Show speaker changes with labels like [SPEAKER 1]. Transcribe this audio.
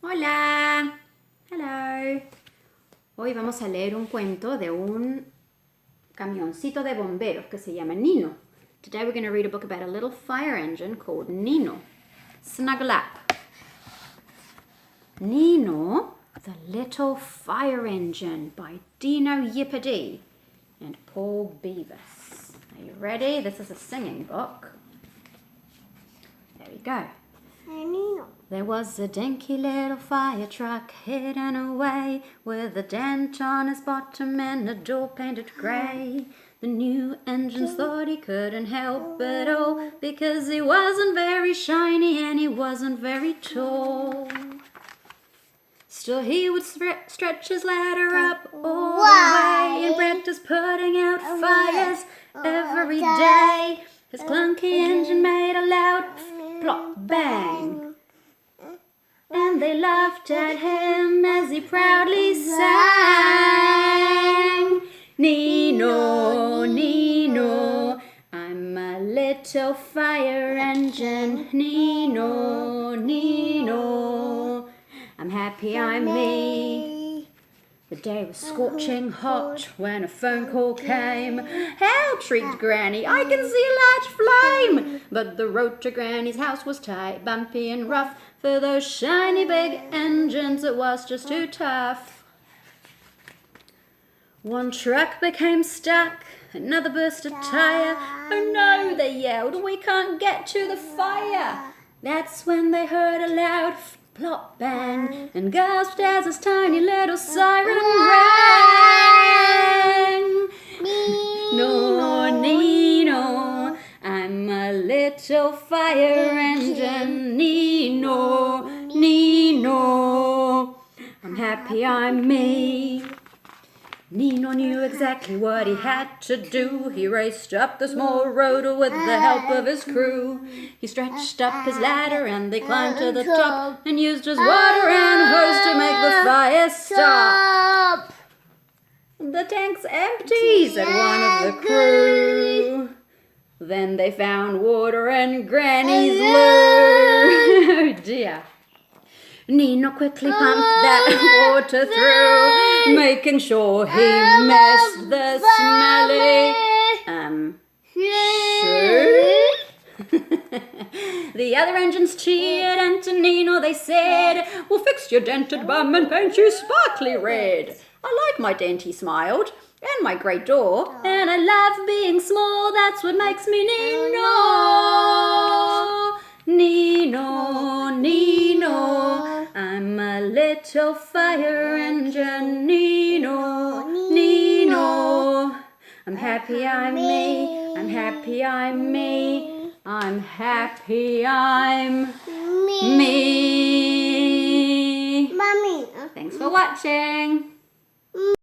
[SPEAKER 1] Hola. Hello. Hoy vamos a leer un cuento de un camioncito de bomberos que se llama Nino. Today we're going to read a book about a little fire engine called Nino. Snuggle up. Nino, the Little Fire Engine by Dino Yippity and Paul Beavis. Are you ready? This is a singing book. There we go.
[SPEAKER 2] Nino.
[SPEAKER 1] There was a dinky little fire truck hidden away with a dent on his bottom and a door painted grey. The new engines thought he couldn't help it all because he wasn't very shiny and he wasn't very tall. Still he would stretch his ladder up all the way and practice putting out fires every day. His clunky engine made a loud plop bang. And they laughed at him as he proudly sang. Nino, Nino, I'm a little fire engine. Nino, Nino, I'm happy I'm me. The day was scorching hot when a phone call came. Help, shrieked Granny, I can see a large flame. But the road to Granny's house was tight, bumpy and rough. For those shiny big engines, it was just too tough. One truck became stuck, another burst a tire. Oh no, they yelled, we can't get to the fire. That's when they heard a loud plop bang and gasped as his tiny little siren rang. No, Nino, I'm a little fire engine. Nino, Nino, I'm happy I'm me. Nino knew exactly what he had to do. He raced up the small road with the help of his crew. He stretched up his ladder and they climbed to the top and used his water and hose to make the fire stop. The tank's empty, said one of the crew. Then they found water in Granny's loo. Oh dear. Nino quickly pumped that water through, making sure he missed the smelly shoe. The other engines cheered, and to Nino they said, we'll fix your dented bum and paint you sparkly red. I like my dent, he smiled, and my great door, and I love being small, that's what makes me Nino. Nino, Nino, I'm a little fire engine. Nino, Nino, I'm happy I'm me, I'm happy I'm me, I'm happy I'm me.
[SPEAKER 2] Mommy.
[SPEAKER 1] Thanks for watching.